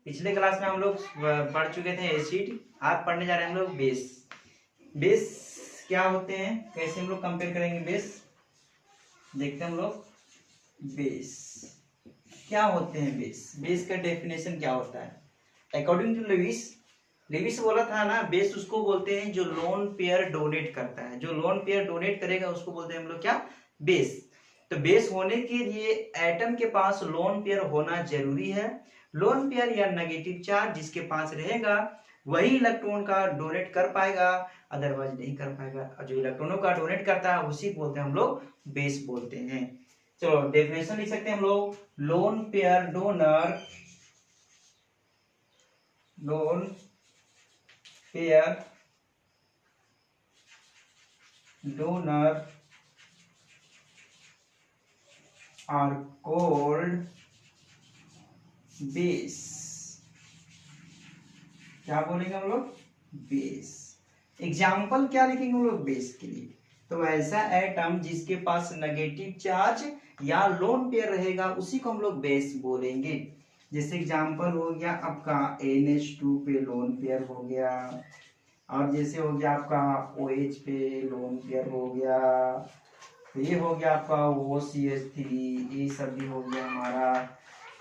पिछले क्लास में हम लोग पढ़ चुके थे एसिड, आज पढ़ने जा रहे हैं हम लोग बेस। बेस क्या होते हैं, कैसे हम लोग कंपेयर करेंगे बेस, देखते हैं हम लोग। बेस क्या होते हैं, बेस बेस का डेफिनेशन क्या होता है अकॉर्डिंग टू लेविस। लेविस बोला था ना, बेस उसको बोलते हैं जो लोन पेयर डोनेट करता है, जो लोन पेयर डोनेट करेगा उसको बोलते हैं हम लोग क्या, बेस। तो बेस होने के लिए एटम के पास लोन पेयर होना जरूरी है। लोन पेयर या नेगेटिव चार्ज जिसके पास रहेगा वही इलेक्ट्रॉन का डोनेट कर पाएगा, अदरवाइज नहीं कर पाएगा। और जो इलेक्ट्रॉनों का डोनेट करता है उसी को बोलते हैं हम लोग बेस बोलते हैं। चलो डेफिनेशन लिख सकते हैं हम लोग। Lone pair donor, lone pair donor are called base. क्या बोलेंगे हम लोग, बेस। एग्जाम्पल क्या लिखेंगे हम लोग बेस के लिए, तो ऐसा एटम जिसके पास नेगेटिव चार्ज या लोन पेयर रहेगा उसी को हम लोग बेस बोलेंगे। जैसे एग्जाम्पल हो गया आपका NH2 पे लोन पेयर हो गया, और जैसे हो गया आपका OH पे लोन पेयर हो गया, ये हो गया आपका OCH3, ये सब भी हो गया हमारा,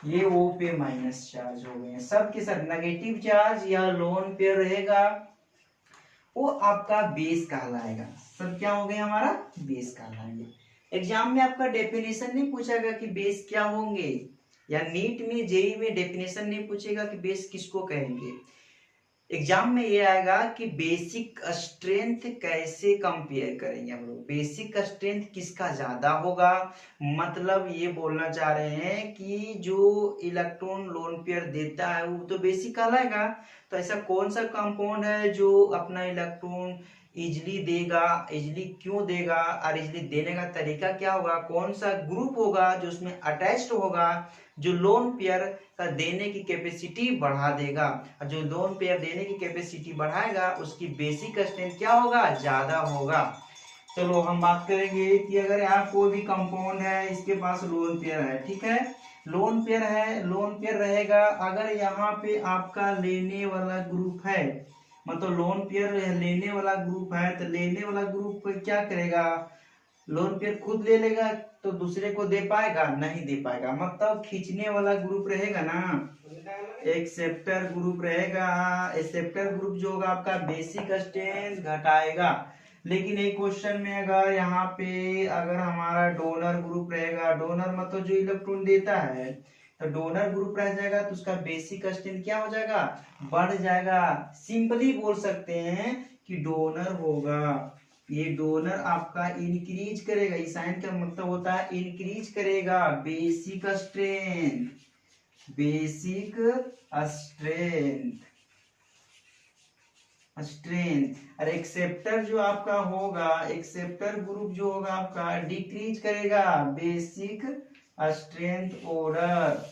ये O पे माइनस चार्ज हो गए, सब के सब नेगेटिव चार्ज या लोन पेयर रहेगा वो आपका बेस कहलाएगा। सब क्या हो गया हमारा, बेस कहलाएंगे। एग्जाम में आपका डेफिनेशन नहीं पूछेगा कि बेस क्या होंगे, या नीट में जेई में डेफिनेशन नहीं पूछेगा कि बेस किसको कहेंगे। एग्जाम में ये आएगा कि बेसिक स्ट्रेंथ कैसे कंपेयर करेंगे हम लोग, बेसिक स्ट्रेंथ किसका ज्यादा होगा। मतलब ये बोलना चाह रहे हैं कि जो इलेक्ट्रॉन लोन पेयर देता है वो तो बेसिक कहलाएगा। तो ऐसा कौन सा कंपाउंड है जो अपना इलेक्ट्रॉन इजली देगा, इजली क्यों देगा, और इजली देने का तरीका क्या होगा, कौन सा ग्रुप होगा जो उसमें अटैच्ड होगा, जो लोन पेयर का देने की कैपेसिटी बढ़ा देगा। और जो लोन पेयर देने की कैपेसिटी बढ़ाएगा उसकी बेसिक स्ट्रेंथ क्या होगा, ज्यादा होगा। चलो हम बात करेंगे कि अगर यहाँ कोई भी कंपाउंड है, इसके पास लोन पेयर है, ठीक है, लोन पेयर है, लोन पेयर रहेगा। अगर यहाँ पे आपका लेने वाला ग्रुप है, मतलब लोन पेयर लेने वाला ग्रुप है, तो लेने वाला ग्रुप क्या करेगा, लोन पेयर खुद ले लेगा तो दूसरे को दे पाएगा, नहीं दे पाएगा। मतलब खींचने वाला ग्रुप रहेगा ना, एक्सेप्टर ग्रुप रहेगा। एक्सेप्टर ग्रुप जो होगा आपका बेसिक स्ट्रेंथ घटाएगा। लेकिन एक क्वेश्चन में अगर यहाँ पे अगर हमारा डोनर ग्रुप रहेगा, डोनर मतलब जो इलेक्ट्रॉन देता है, तो डोनर ग्रुप रह जाएगा तो उसका बेसिक स्ट्रेंथ क्या हो जाएगा, बढ़ जाएगा। सिंपली बोल सकते हैं कि डोनर होगा, ये डोनर आपका इंक्रीज करेगा, इस साइन का मतलब होता है इंक्रीज करेगा basic strength, basic strength, strength. और एक्सेप्टर जो आपका होगा, एक्सेप्टर ग्रुप जो होगा आपका डिक्रीज करेगा बेसिक स्ट्रेंथ ऑर्डर।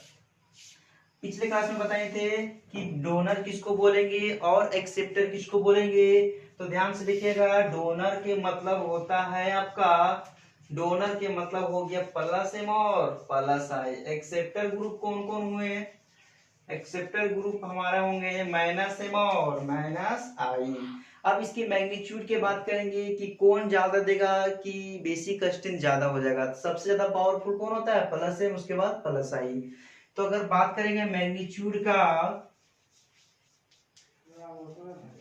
पिछले क्लास में बताए थे कि डोनर किसको बोलेंगे और एक्सेप्टर किसको बोलेंगे, तो ध्यान से देखिएगा। डोनर के मतलब होता है आपका, डोनर के मतलब हो गया प्लस एम और प्लस आई। एक्सेप्टर ग्रुप कौन कौन हुए, एक्सेप्टर ग्रुप हमारा होंगे माइनस एम और माइनस आई। अब इसकी मैग्नीट्यूड की बात करेंगे कि कौन ज्यादा देगा कि बेसिक स्ट्रेंथ ज्यादा हो जाएगा। सबसे ज्यादा पावरफुल कौन होता है, प्लस एम, उसके बाद प्लस आई। तो अगर बात करेंगे मैग्नीट्यूड का,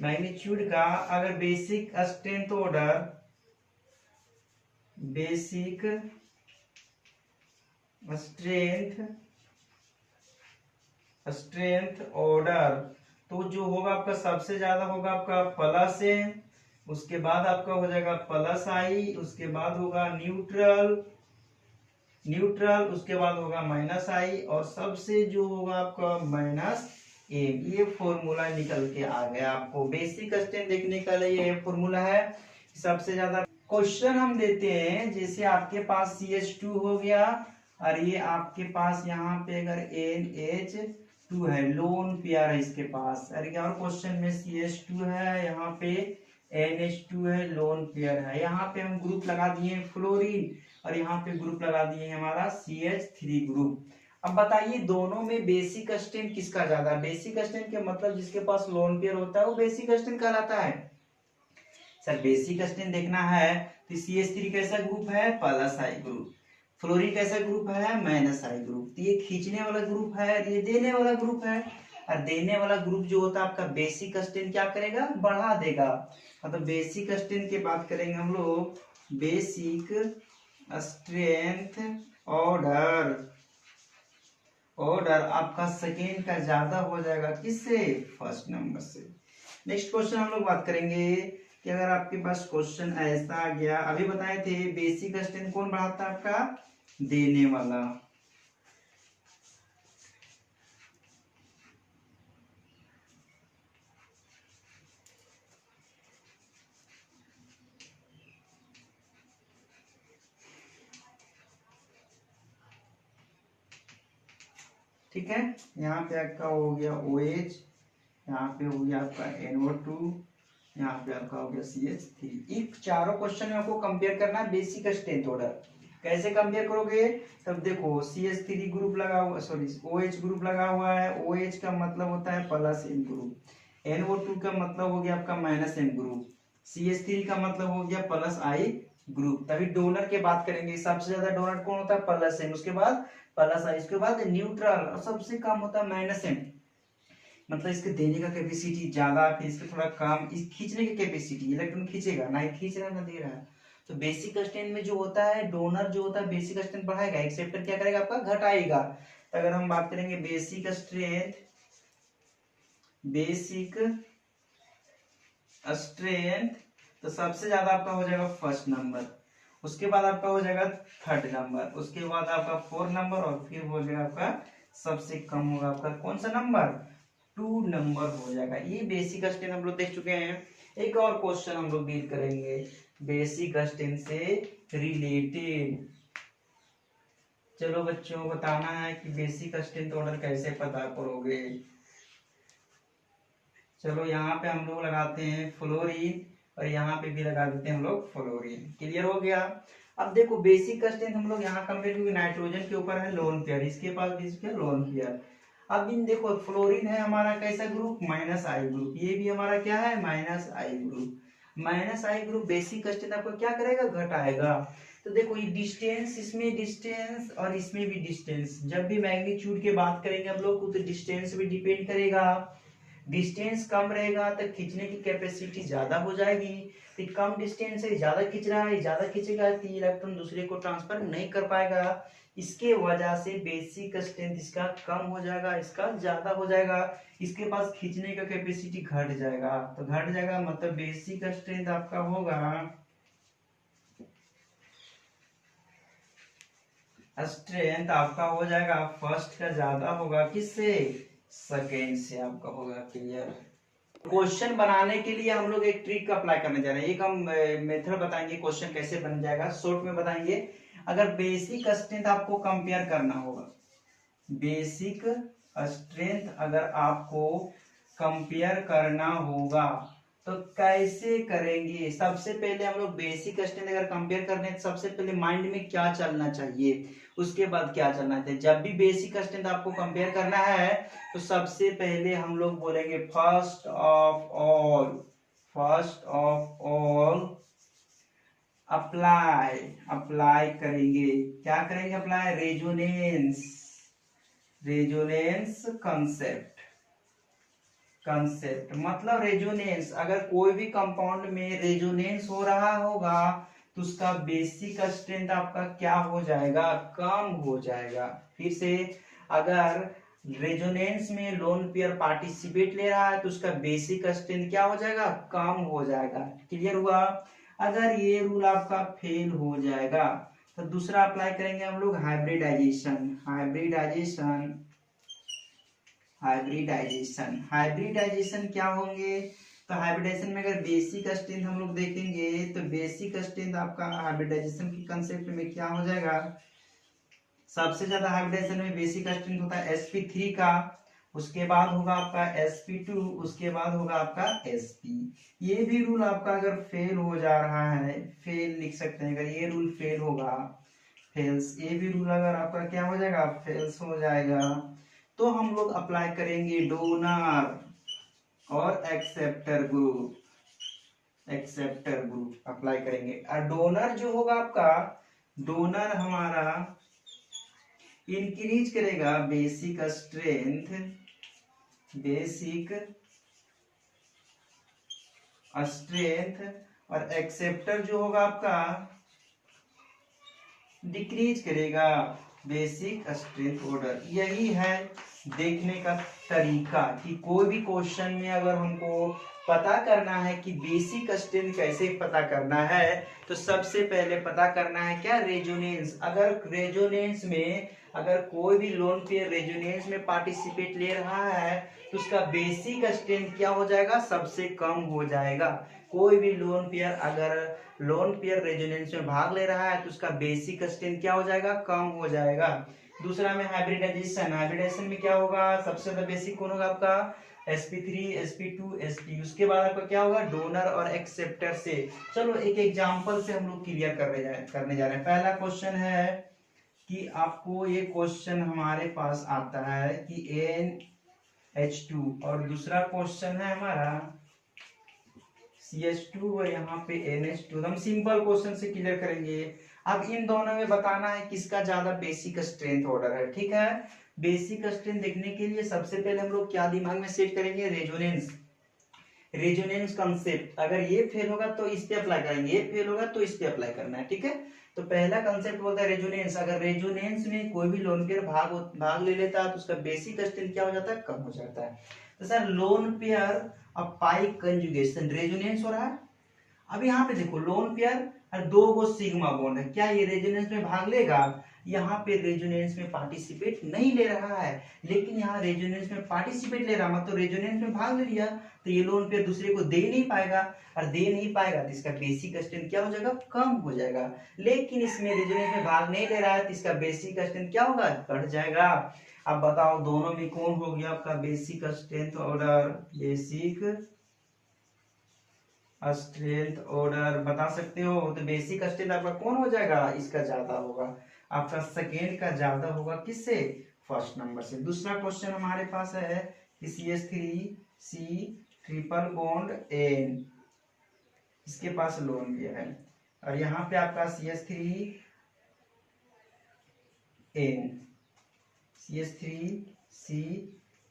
मैग्नीट्यूड का अगर basic strength order, basic strength, strength order, तो जो होगा आपका सबसे ज्यादा होगा आपका प्लस ए, उसके बाद आपका हो जाएगा प्लस आई, उसके बाद होगा न्यूट्रल, न्यूट्रल, उसके बाद होगा माइनस आई, और सबसे जो होगा आपका माइनस ए। ये फॉर्मूला निकल के आ गया आपको बेसिक स्ट्रेंथ देखने का लिए, ये फॉर्मूला है सबसे ज्यादा। क्वेश्चन हम देते हैं, जैसे आपके पास CH2 हो गया और ये आपके पास यहाँ पे अगर NH2 है, लोन पेयर है इसके पास। अरे और क्वेश्चन में CH2 है, यहाँ पे NH2 है, लोन पेयर है। यहाँ पे हम ग्रुप लगा दिए फ्लोरीन और यहाँ पे ग्रुप लगा दिए हमारा CH3 ग्रुप। अब बताइए दोनों में बेसिक स्ट्रेंथ किसका ज्यादा है? बेसिक स्ट्रेंथ के मतलब जिसके पास लोन पेयर होता है वो बेसिक स्ट्रेंथ कहलाता है। सर बेसिक स्ट्रेंथ देखना है तो CH3 कैसा ग्रुप है? प्लस आई ग्रुप। फ्लोरीन कैसा ग्रुप है? माइनस आई ग्रुप। तो ये खींचने वाला ग्रुप है, ये देने वाला ग्रुप है। और देने वाला ग्रुप जो होता है आपका बेसिक स्ट्रेंथ क्या करेगा? बढ़ा देगा। मतलब बेसिक स्ट्रेंथ की बात करेंगे हम लोग, बेसिक स्ट्रेंथ ऑर्डर आपका सेकेंड का ज्यादा हो जाएगा किससे? फर्स्ट नंबर से। नेक्स्ट क्वेश्चन हम लोग बात करेंगे कि अगर आपके पास क्वेश्चन ऐसा आ गया, अभी बताए थे बेसिक स्ट्रेंथ कौन बढ़ाता है? आपका देने वाला। ठीक है, यहाँ पे आपका हो गया OH, यहाँ पे हो गया आपका NO2, यहाँ पे आपका हो गया CH3। इन चारों क्वेश्चन में आपको कंपेयर करना है बेसिक स्ट्रेंथ ऑर्डर। कैसे कंपेयर करोगे? तब देखो CH3 ग्रुप लगा हुआ, सॉरी OH ग्रुप लगा हुआ है। OH का मतलब होता है प्लस M ग्रुप। NO2 का मतलब हो गया आपका माइनस M ग्रुप। CH3 का मतलब हो गया प्लस I ग्रुप। तभी डोनर के बात करेंगे, सबसे ज्यादा डोनर कौन होता है? प्लस M, उसके बाद प्लस I, उसके बाद न्यूट्रल, और सबसे कम होता है माइनस M। मतलब इसके देने का कैपेसिटी ज्यादा, फिर इसके थोड़ा कम। इस खींचने की कैपेसिटी, इलेक्ट्रॉन खींचेगा ना, खींच रहा ना दे रहा है। तो बेसिक स्ट्रेंथ में जो होता है डोनर जो होता है बेसिक स्ट्रेंथ बढ़ाएगा, एक्सेप्टर क्या करेगा? आपका घटाएगा। तो अगर हम बात करेंगे बेसिक स्ट्रेंथ तो सबसे ज्यादा आपका हो जाएगा फर्स्ट नंबर, उसके बाद आपका हो जाएगा थर्ड नंबर, उसके बाद आपका फोर्थ नंबर, और फिर हो जाएगा आपका सबसे कम होगा आपका कौन सा नंबर? 2 नंबर हो जाएगा। ये बेसिक स्ट्रेंथ हम लोग देख चुके हैं। एक और क्वेश्चन हम लोग डील करेंगे बेसिक स्ट्रेंथ से रिलेटेड। चलो बच्चों बताना है कि बेसिक स्ट्रेंथ ऑर्डर कैसे पता करोगे। चलो यहाँ पे हम लोग लगाते हैं फ्लोरीन, और यहाँ पे भी लगा देते हैं हम लोग फ्लोरीन। क्लियर हो गया? अब देखो बेसिक स्ट्रेंथ हम लोग यहाँ कंपेयर क्योंकि नाइट्रोजन के ऊपर है लोन पेयर, इसके पास भी इसके लोन पेयर। अब इन देखो फ्लोरीन है हमारा कैसा ग्रुप? माइनस आई ग्रुप। ये भी हमारा क्या है? माइनस आई ग्रुप। माइनस आई ग्रुप बेसिक स्ट्रेंथ आपको क्या करेगा? घटाएगा। तो देखो ये डिस्टेंस, इसमें डिस्टेंस और इसमें भी डिस्टेंस, जब भी मैग्नीट्यूड की बात करेंगे हम लोग तो डिस्टेंस भी डिपेंड करेगा। डिस्टेंस कम रहेगा तो खींचने की कैपेसिटी ज्यादा हो जाएगी। तो कम डिस्टेंस से ज्यादा खींच रहा है, ज्यादा खींचेगा तो इलेक्ट्रॉन दूसरे को ट्रांसफर नहीं कर पाएगा। इसके वजह से बेसिक स्ट्रेंथ इसका कम हो जाएगा, इसका ज्यादा हो जाएगा। इसके पास खींचने का कैपेसिटी घट जाएगा, तो घट जाएगा मतलब बेसिक स्ट्रेंथ आपका होगा, स्ट्रेंथ आपका हो जाएगा फर्स्ट का ज्यादा होगा किससे? सेकेंड से आपका होगा। क्लियर? क्वेश्चन बनाने के लिए हम लोग एक ट्रिक अप्लाई करने जा रहे हैं। एक हम मेथड बताएंगे क्वेश्चन कैसे बन जाएगा, शॉर्ट में बताएंगे। अगर बेसिक स्ट्रेंथ आपको कंपेयर करना होगा, बेसिक स्ट्रेंथ अगर आपको कंपेयर करना होगा तो कैसे करेंगे? सबसे पहले हम लोग बेसिक स्ट्रेंथ अगर कंपेयर करने हैं सबसे पहले माइंड में क्या चलना चाहिए, उसके बाद क्या चलना चाहिए। जब भी बेसिक स्ट्रेंथ आपको कंपेयर करना है तो सबसे पहले हम लोग बोलेंगे फर्स्ट ऑफ ऑल अप्लाई करेंगे। क्या करेंगे? Apply resonance concept. मतलब रेजोनेंस, अगर कोई भी कंपाउंड में रेजोनेंस हो रहा होगा तो उसका बेसिक स्ट्रेंथ आपका क्या हो जाएगा? कम हो जाएगा। फिर से, अगर रेजोनेंस में लोन पेयर पार्टिसिपेट ले रहा है तो उसका बेसिक स्ट्रेंथ क्या हो जाएगा? कम हो जाएगा। क्लियर हुआ? अगर ये रूल आपका फेल हो जाएगा तो दूसरा अप्लाई करेंगे हम लोग हाइब्रिडाइजेशन क्या होंगे? तो हाइब्रिडाइजेशन में अगर बेसिक स्ट्रेंथ हम लोग देखेंगे तो बेसिक स्ट्रेंथ आपका हाइब्रिडाइजेशन की कंसेप्ट में क्या हो जाएगा? सबसे ज्यादा हाइब्रिडाइजेशन में बेसिक स्ट्रेंथ होता है sp3 का, उसके बाद होगा आपका sp2, उसके बाद होगा आपका sp। ये भी रूल आपका अगर फेल हो जा रहा है, फेल लिख सकते हैं, अगर ये रूल फेल फेल्स, ये भी रूल अगर आपका क्या हो जाएगा, फेल्स हो जाएगा, तो हम लोग अप्लाई करेंगे डोनर और एक्सेप्टर ग्रुप अप्लाई करेंगे। और डोनर जो होगा आपका, डोनर हमारा इंक्रीज करेगा बेसिक स्ट्रेंथ, और एक्सेप्टर जो होगा आपका डिक्रीज करेगा बेसिक स्ट्रेंथ ऑर्डर। यही है देखने का तरीका कि कोई भी क्वेश्चन में अगर हमको पता करना है कि बेसिक स्ट्रेंथ कैसे पता करना है, तो सबसे पहले पता करना है क्या, रेजोनेंस। अगर रेजोनेंस में अगर कोई भी लोन पेयर रेजोनेंस में पार्टिसिपेट ले रहा है, तो उसका बेसिक स्ट्रेंथ क्या हो जाएगा, सबसे कम हो जाएगा। कोई भी लोन पेयर अगर लोन पेयर रेजोनेंस में भाग ले रहा है, तो उसका बेसिक स्ट्रेंथ क्या हो जाएगा, कम हो जाएगा। दूसरा में हाइब्रिडाइजेशन में क्या होगा, सबसे ज्यादा बेसिक कौन होगा आपका, sp3 sp2 sp। उसके बाद आपका क्या होगा, डोनर और एक्सेप्टर से। चलो एक एग्जांपल से हम लोग क्लियर करने जा रहे हैं। पहला क्वेश्चन है कि आपको ये क्वेश्चन हमारे पास आता है कि NH2, और दूसरा क्वेश्चन है हमारा CH2 और यहाँ पे NH2। हम सिंपल क्वेश्चन से क्लियर करेंगे। अब इन दोनों में बताना है किसका ज्यादा बेसिक स्ट्रेंथ ऑर्डर है, ठीक है। बेसिक स्ट्रेंथ देखने के लिए सबसे पहले हम लोग क्या दिमाग में सेट करेंगे, रेजोनेंस कंसेप्ट। अगर ये फेल होगा तो इस पे अप्लाई करेंगे, ये फेल होगा तो इस पे अप्लाई करना है, ठीक है। तो पहला कंसेप्ट बोलता है रेजोनेंस। अगर रेजोनेंस में कोई भी लोन पेयर भाग ले लेता है, तो उसका बेसिक स्ट्रेंथ क्या हो जाता है, कम हो जाता है। तो सर लोन पेयर अब पाई कंजुगेशन रेजोनेंस हो रहा है। अब यहाँ पे देखो लोन पेयर और दो गो सिग्मा बॉन्ड है, क्या ये रेजोनेंस में भाग लेगा, यहाँ पे रेजोनेंस में पार्टिसिपेट नहीं ले रहा है, लेकिन यहाँ रेजोनेंस में पार्टिसिपेट ले रहा, मतलब रेजोनेंस में भाग ले लिया, तो ये लोन पेयर दूसरे को दे नहीं पाएगा, और दे नहीं पाएगा तो इसका बेसिक स्ट्रेंथ क्या हो जाएगा, कम हो जाएगा। लेकिन इसमें रेजोनेंस में भाग नहीं ले रहा है, तो इसका बेसिक स्ट्रेंथ क्या होगा, बढ़ जाएगा। अब बताओ दोनों में कौन हो गया आपका basic strength order, basic strength order बता सकते हो। तो बेसिक स्ट्रेंथ आपका कौन हो जाएगा, इसका ज्यादा होगा, आपका सेकेंड का ज्यादा होगा, किससे, फर्स्ट नंबर से। दूसरा क्वेश्चन हमारे पास है कि CH3C ट्रिपल बॉन्ड N, इसके पास लोन पेयर है, और यहाँ पे आपका CH3C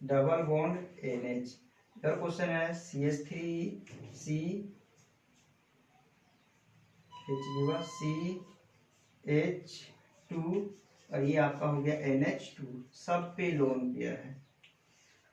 डबल बॉन्ड NH। इधर क्वेश्चन है CH3CH2 और ये आपका हो गया NH2, सब पे लोन पेयर है।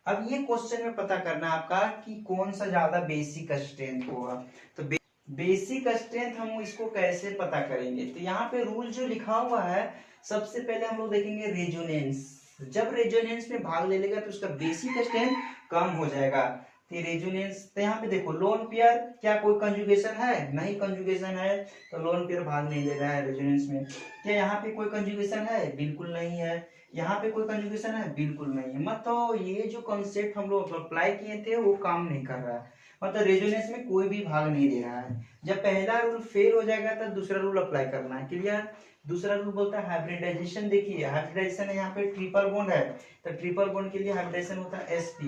अब ये क्वेश्चन में पता करना है आपका कि कौन सा ज्यादा बेसिक स्ट्रेंथ होगा। तो बेसिक स्ट्रेंथ हम इसको कैसे पता करेंगे, तो यहाँ पे रूल जो लिखा हुआ है, सबसे पहले हम लोग देखेंगे रेजोनेंस। जब रेजोनेंस में भाग ले लेगा तो उसका बेसिक स्ट्रेंथ कम हो जाएगा। तो रेजोनेंस, तो यहाँ पे देखो लोन पेयर क्या कोई कंजुगेशन है, नहीं कंजुगेशन है, तो लोन पेयर भाग नहीं ले रहा है रेजोनेंस में। क्या यहाँ पे कोई कंजुगेशन है, बिल्कुल नहीं है। यहाँ पे कोई कंजुगेशन है, बिल्कुल नहीं है। मतलब ये जो कॉन्सेप्ट हम लोग अप्लाई किए थे वो काम नहीं कर रहा है, मतलब रेजोनेंस में कोई भी भाग नहीं दे रहा है। जब पहला रूल फेल हो जाएगा तब दूसरा रूल अप्लाई करना है, क्लियर। दूसरा रूल बोलता है हाइब्रिडाइजेशन। देखिए हाइब्रिडाइजेशन है, यहाँ पे ट्रिपल बॉन्ड है, तो ट्रिपल बॉन्ड के लिए हाइब्रिडाइजेशन होता है sp,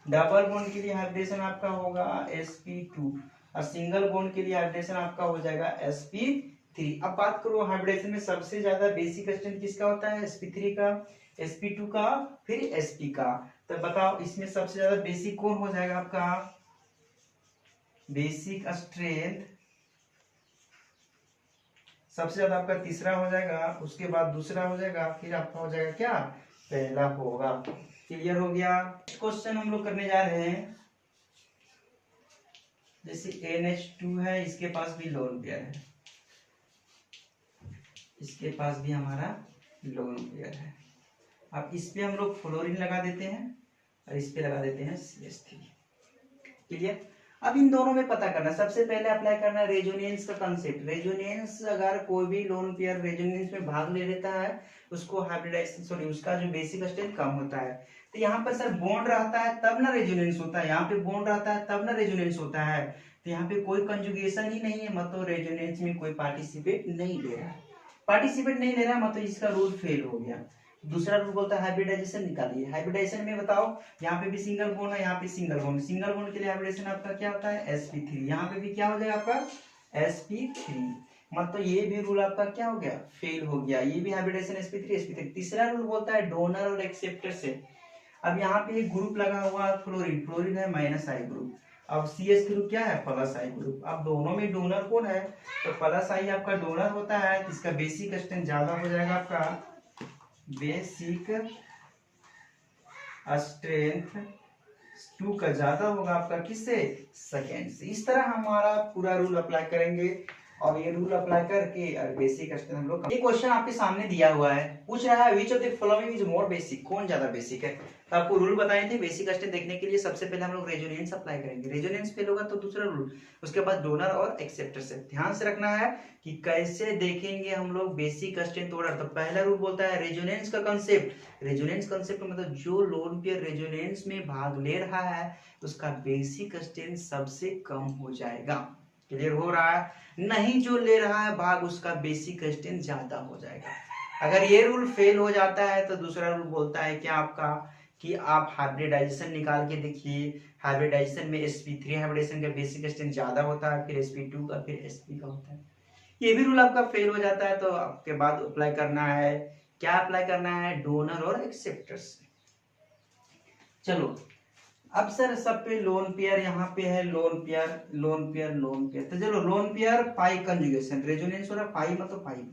डबल बॉन्ड के लिए हाइब्रिडेशन आपका होगा sp2, और सिंगल बॉन्ड के लिए हाइब्रिडेशन आपका हो जाएगा sp3। अब बात करो हाइब्रिडेशन में सबसे ज्यादा बेसिक स्ट्रेंथ किसका होता है, sp3 का, sp2 का, फिर sp का। तो बताओ इसमें सबसे ज्यादा बेसिक कौन हो जाएगा आपका, बेसिक स्ट्रेंथ सबसे ज्यादा आपका तीसरा हो जाएगा, उसके बाद दूसरा हो जाएगा, फिर आपका हो जाएगा क्या, पहला होगा। क्लियर हो गया। नेक्स्ट क्वेश्चन हम लोग करने जा रहे हैं, जैसे NH2 है, इसके पास भी लोन पेयर है, इसके पास भी हमारा लोन पेयर है। अब इस पे हम लोग फ्लोरीन लगा देते हैं और इस पे लगा देते हैं CH3। क्लियर। अब इन दोनों में पता करना, सबसे पहले अप्लाई करना है रेजोनेंस का कंसेप्ट। रेजोनेंस, अगर कोई भी लोन पेयर रेजोनेंस में भाग ले लेता है, उसको हाइब्रिडाइजेशन, सॉरी, उसका जो बेसिक स्ट्रेंथ कम होता है। तो यहाँ पर सर बॉन्ड रहता है तब ना रेजोनेंस होता है, यहाँ पे बॉन्ड रहता है तब ना रेजोनेंस होता है। तो यहाँ पे कोई कंजुगेशन ही नहीं है, मतलब रेजोनेंस में कोई पार्टिसिपेट नहीं ले रहा है। पार्टिसिपेट नहीं ले रहा मतलब इसका रूल फेल हो गया। दूसरा रूल बोलता है हाइब्रिडाइजेशन निकालिए। हाइब्रिडाइजेशन में बताओ, यहाँ पे भी सिंगल बॉन्ड है, यहाँ पे सिंगल बॉन्ड। सिंगल बॉन्ड के लिए हाइब्रिडाइजेशन आपका क्या होता है sp3। यहाँ पे भी क्या हो जाएगा आपका sp3। मतलब ये भी रूल आपका क्या हो गया फेल हो गया। ये भी हाइब्रिडाइजेशन sp3 तीसरा रूल बोलता है डोनर और एक्सेप्टर से। अब यहाँ पे एक ग्रुप लगा हुआ है फ्लोरीन, फ्लोरीन है माइनस आई ग्रुप। अब CH ग्रुप क्या है प्लस आई ग्रुप। अब दोनों में डोनर कौन है तो प्लस आई आपका डोनर होता है, इसका बेसिक स्ट्रेंथ ज्यादा हो जाएगा आपका बेसिक स्ट्रेंथ 2 का ज्यादा होगा आपका किससे सेकेंड से। इस तरह हमारा पूरा रूल अप्लाई करेंगे और ये रूल अप्लाई करके और बेसिक स्ट्रेंथ हम लोग। ये क्वेश्चन आपके सामने दिया हुआ है, पूछ रहा है which of the following is more basic, कौन ज्यादा बेसिक है। तो आपको रूल बताए थे बेसिक स्ट्रेंथ देखने के लिए सबसे पहले हम लोग रेजोनेंस अप्लाई करेंगे। रेजोनेंस फेल होगा तो दूसरा रूल, उसके बाद डोनर और एक्सेप्टर से। ध्यान से रखना है कि कैसे देखेंगे हम लोग बेसिक स्ट्रेंथ ऑर्डर। तो पहला रूल बोलता है रेजोनेंस का कांसेप्ट। रेजोनेंस कांसेप्ट मतलब जो लोन पेयर रेजोनेंस में भाग ले रहा है उसका बेसिक स्ट्रेंथ सबसे कम हो जाएगा। क्लियर हो रहा है, नहीं जो ले रहा है भाग उसका बेसिक स्ट्रेंथ ज्यादा हो जाएगा। अगर ये रूल फेल हो जाता है तो दूसरा रूल बोलता है क्या आपका कि आप हाइब्रिडाइजेशन निकाल के देखिए। हाइब्रिडाइजेशन में sp3 हाइब्रिडाइजेशन का बेसिक स्ट्रेंथ ज्यादा होता है, फिर sp2 का, फिर sp का होता है। ये भी रूल आपका फेल हो जाता है तो आपके बाद अप्लाई करना है क्या, अप्लाई करना है डोनर और एक्सेप्टर्स। चलो अब सर सब पे लोन पेयर, यहाँ पे है lone pair lone pair lone pair. तो चलो लोन पेयर पाई कंजुगेशन, रेजोनेंस हो रहा पाई मतलब पाई।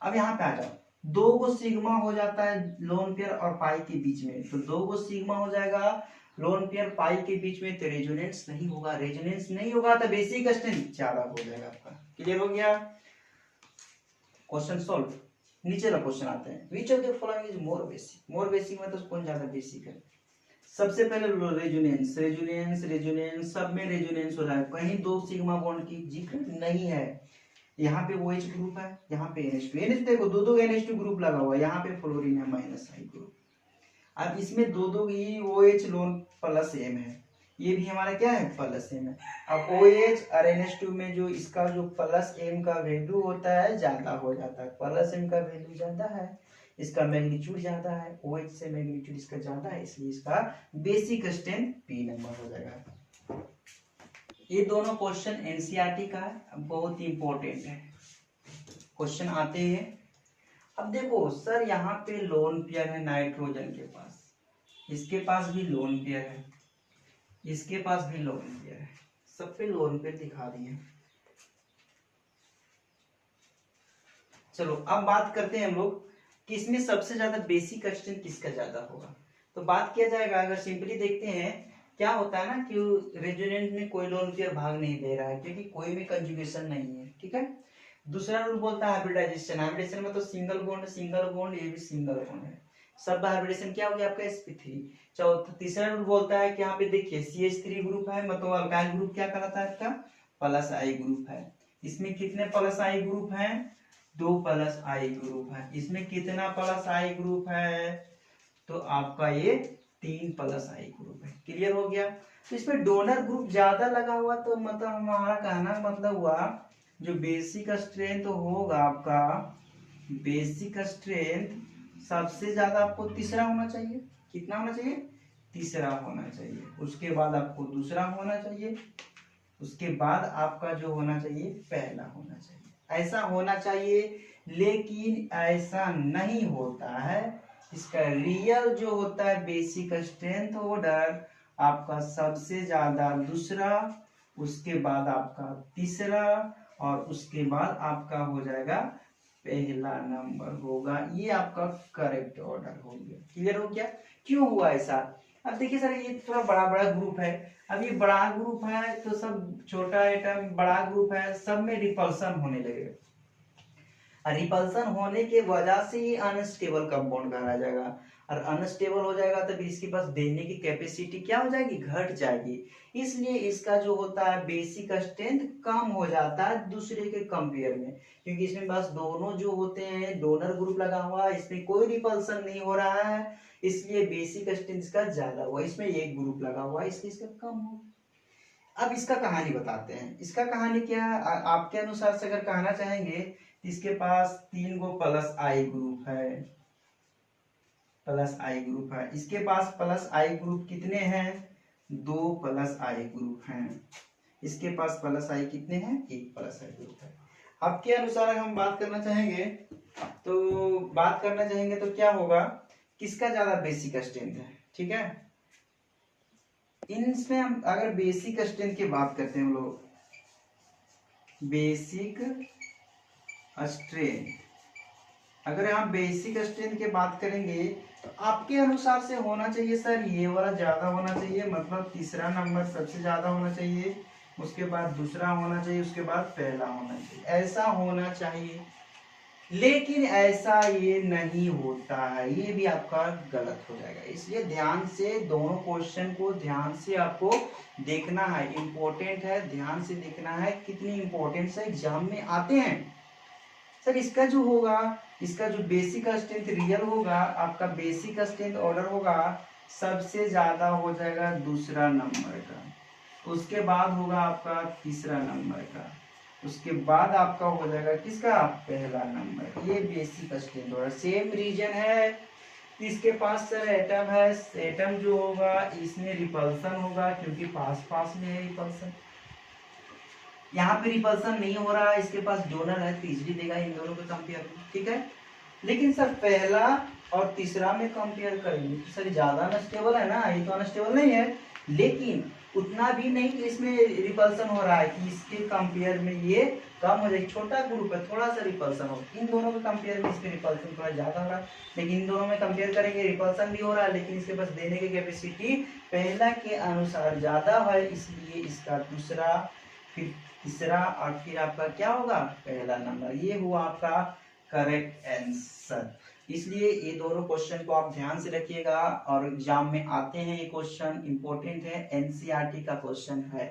अब यहाँ पे आ जाओ, दो गो सिग्मा हो जाता है लोन पेयर और पाई के बीच में, तो दो गो सिग्मा हो जाएगा लोन पेयर पाई के बीच में, तो रेजोनेंस नहीं होगा। रेजोनेंस नहीं होगा तो बेसिक स्ट्रेंथ ज्यादा हो जाएगा आपका। क्लियर हो गया, क्वेश्चन सॉल्व। नीचे का क्वेश्चन आते हैं, which of the following is more basic. More basic में तो कौन ज्यादा बेसिक है। सबसे पहले रेजोनेंस, रेजोनेंस रेजोनेंस सब में रेजोनेंस हो रहा है, कहीं दो सिग्मा बॉन्ड की जिक्र नहीं है। यहाँ पे OH ग्रुप है, यहाँ पे NH2, NH देखो दो NH2 ग्रुप लगा हुआ है, यहाँ पे फ्लोरीन है माइनस आई ग्रुप। अब इसमें दो ही OH लोन प्लस M है, ये भी हमारा क्या है प्लस M है। अब OH और NH2 में जो इसका जो प्लस M का वैल्यू होता है ज्यादा हो जाता है, प्लस M का वैल्यू ज्यादा है, इसका मैग्नीट्यूड ज्यादा है, OH से मैग्नीट्यूड इसका ज्यादा है, इसलिए इसका बेसिक स्ट्रेंथ P नंबर हो जाएगा। ये दोनों क्वेश्चन एनसीईआरटी का है, बहुत ही इंपॉर्टेंट है, क्वेश्चन आते हैं। अब देखो सर यहाँ पे लोन पेयर है नाइट्रोजन के पास, इसके पास भी लोन पेयर है, इसके पास भी लोन पेयर है, सब पे लोन पेयर दिखा दिए। चलो अब बात करते हैं हम लोग कि इसमें सबसे ज्यादा बेसिक स्ट्रेंथ किसका ज्यादा होगा। तो बात किया जाएगा, अगर सिंपली देखते हैं क्या होता है ना कि रेजोनेंस में कोई लोन पेयर भाग नहीं ले रहा है क्योंकि कोई भी कंजुगेशन नहीं है, ठीक है। दूसरा रूल बोलता है हाइब्रिडाइजेशन, हाइब्रिडेशन में तो सिंगल बॉन्ड, ये भी सिंगल बॉन्ड है, सब हाइब्रिडेशन क्या हो गया आपका sp3। चौथा तीसरा रूल बोलता है कि यहाँ पे देखिए CH3 ग्रुप है, मतलब अल्काइल ग्रुप क्या कहलाता है आपका प्लस आई ग्रुप है। इसमें कितने प्लस आई ग्रुप हैं, 2 प्लस आई ग्रुप है। इसमें कितना प्लस आई ग्रुप है तो आपका ये 3 प्लस आई ग्रुप है। क्लियर हो गया, तो इसमें डोनर ग्रुप ज्यादा लगा हुआ तो मतलब हमारा कहना मतलब हुआ जो बेसिक स्ट्रेंथ होगा आपका, बेसिक स्ट्रेंथ सबसे ज्यादा आपको तीसरा होना चाहिए। कितना होना चाहिए, तीसरा होना चाहिए। उसके बाद आपको दूसरा होना चाहिए, उसके बाद आपका जो होना चाहिए पहला होना चाहिए, ऐसा होना चाहिए। लेकिन ऐसा नहीं होता है, इसका रियल जो होता है बेसिक स्ट्रेंथ ऑर्डर आपका सबसे ज्यादा दूसरा, उसके बाद आपका तीसरा और उसके बाद आपका हो जाएगा पहला नंबर होगा। ये आपका करेक्ट ऑर्डर हो गया। क्लियर हो गया, क्यों हुआ ऐसा। अब देखिए सर ये थोड़ा बड़ा बड़ा ग्रुप है, अब ये बड़ा ग्रुप है तो सब छोटा आइटम बड़ा ग्रुप है, सब में रिपल्सन होने लगेगा। रिपल्सन होने के वजह से ही अनस्टेबल कंपाउंड कहा जाएगा, और अनस्टेबल हो जाएगा तो फिर इसके पास देने की कैपेसिटी क्या हो जाएगी, घट जाएगी। इसलिए इसका जो होता है बेसिक स्ट्रेंथ कम हो जाता है दूसरे के कंपेयर में, क्योंकि इसमें बस दोनों जो होते हैं डोनर ग्रुप लगा हुआ है, इसमें कोई रिपल्सन नहीं हो रहा है, इसलिए बेसिक स्ट्रेंथ इसका ज्यादा हुआ। इसमें एक ग्रुप लगा हुआ है इसलिए इसका कम हो। अब इसका कहानी बताते हैं, इसका कहानी क्या है आपके अनुसार से अगर कहना चाहेंगे इसके पास 3 गो प्लस आई ग्रुप है, प्लस आई ग्रुप है। इसके पास प्लस आई ग्रुप कितने हैं? 2 प्लस आई ग्रुप हैं। इसके पास प्लस आई कितने हैं? 1 प्लस आई ग्रुप है। आपके अनुसार हम बात करना चाहेंगे तो क्या होगा, किसका ज्यादा बेसिक स्ट्रेंथ है? ठीक है, इनमें हम अगर बेसिक स्ट्रेंथ की बात करते हैं, हम लोग बेसिक स्ट्रेंथ, अगर हम बेसिक स्ट्रेंथ की बात करेंगे तो आपके अनुसार से होना चाहिए सर ये वाला ज्यादा होना चाहिए, मतलब तीसरा नंबर सबसे ज्यादा होना चाहिए, उसके बाद दूसरा होना चाहिए, उसके बाद पहला होना चाहिए, ऐसा होना चाहिए। लेकिन ऐसा ये नहीं होता है, ये भी आपका गलत हो जाएगा। इसलिए ध्यान से दोनों क्वेश्चन को ध्यान से आपको देखना है, इंपॉर्टेंट है, ध्यान से देखना है कितनी इंपॉर्टेंट है, एग्जाम में आते हैं। सर इसका जो होगा, इसका जो बेसिक स्ट्रेंथ रियल होगा, आपका बेसिक स्ट्रेंथ ऑर्डर होगा सबसे ज्यादा हो जाएगा दूसरा नंबर का, उसके बाद होगा आपका तीसरा नंबर का, उसके बाद आपका हो जाएगा किसका? पहला नंबर। ये बेसिक स्ट्रेंथ होगा। सेम रीजन है, इसके पास सर एटम है, एटम जो होगा इसमें रिपल्सन होगा क्योंकि पास पास में है रिपल्सन। यहाँ पे रिपल्सन नहीं हो रहा है, इसके पास डोनर है, तीसरी देगा इन दोनों को कंपेयर में, ठीक है। लेकिन सर पहला और तीसरा में कंपेयर करेंगे तो सर ज्यादा अनस्टेबल है ना, ये तो अनस्टेबल नहीं है, लेकिन उतना भी नहीं कि इसमें रिपल्सन हो रहा है कि इसके कंपेयर में ये कम हो जाए, छोटा ग्रुप है, थोड़ा सा रिपल्सन हो, इन दोनों के कंपेयर में इसके रिपल्सन थोड़ा ज्यादा हो रहा है। लेकिन इन दोनों में कंपेयर करेंगे रिपल्सन भी हो रहा है, लेकिन इसके पास देने की कैपेसिटी पहला के अनुसार ज्यादा है, इसलिए इसका दूसरा, फिर तीसरा और फिर आपका क्या होगा? पहला नंबर। ये हुआ आपका करेक्ट आंसर। इसलिए ये दोनों क्वेश्चन को आप ध्यान से रखिएगा और एग्जाम में आते हैं, ये क्वेश्चन इंपॉर्टेंट है, एनसीईआरटी का क्वेश्चन है।